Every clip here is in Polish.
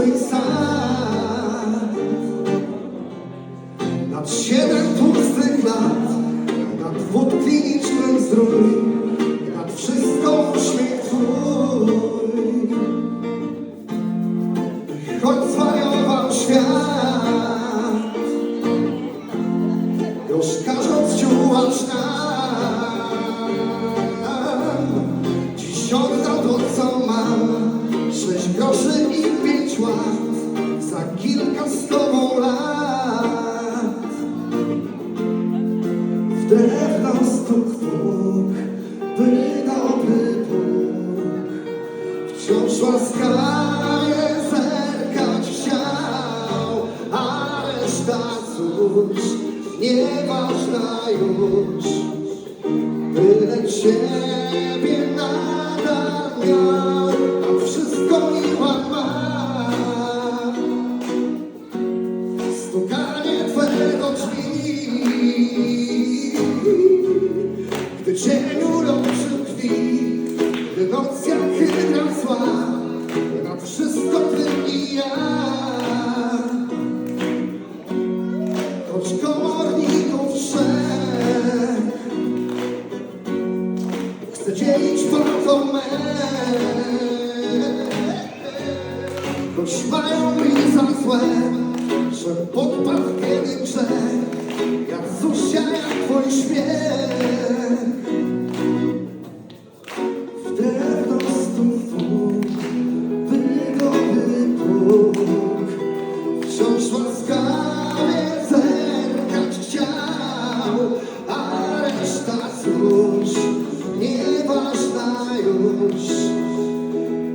naszych sad. Nad 7 tłustych lat, nad wódkliniczny zdrój, nad wszystko uśmiech Twój. Choć zwariował świat, już każąc ciułać nam, dziś oddał to, co mam, 6 groszy i 5 lat, za kilka z Tobą lat. W drewno stuk Bóg, by dobry Bóg wciąż łaskawie zerkać chciał, a reszta cóż, nieważna już, byle Ciebie nadal miał, a wszystko miła ma. Stukanie Twego drzwi, gdy cień uroczy krwi, gdy noc jak hydra zła, nad wszystko Ty i ja. Choć komorników trzech chce dzielić palcą me, choć mają mi za złe, że podpadł kiedy grzech, jak Zuzia, jak Twój śmiech. W drewno stuk Bóg, by dobry Bóg wciąż łaskawie zerkać chciał, a reszta cóż, nieważna już,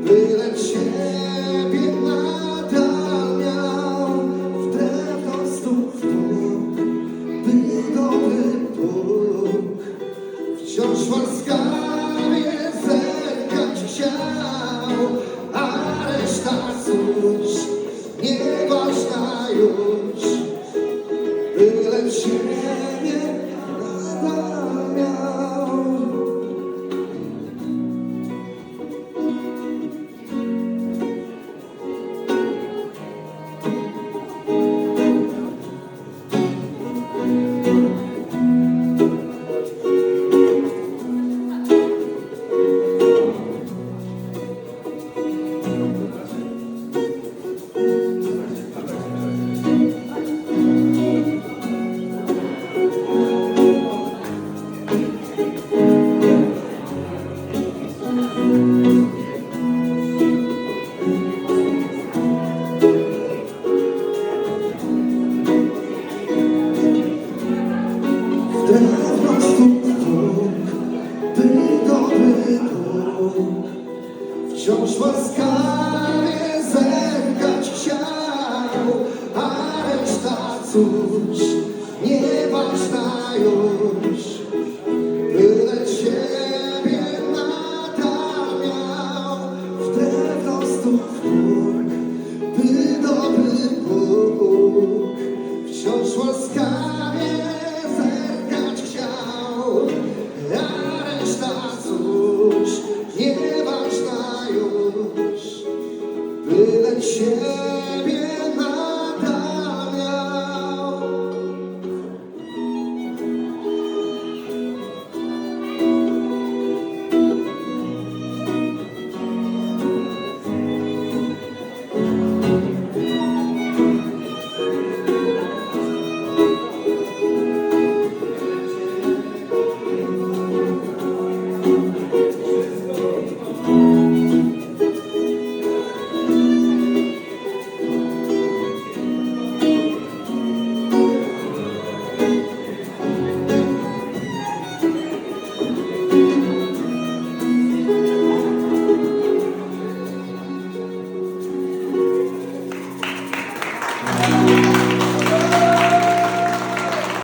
byle Ciebie nadal miał. W drewno stuk Bóg, by dobry Bóg wciąż łaskawie zerkać chciał, a reszta cóż, nieważna już, byle Ciebie nadal miał. Drewno stuk Bóg, by dobry Bóg wciąż łaskawie zerkać chciał, a reszta cóż, nieważna już, byle Ciebie nadal miał. W drewno stuk Bóg, by dobry Bóg wciąż łaskawie zerkać chciał, a reszta cóż, nieważna już, byle Ciebie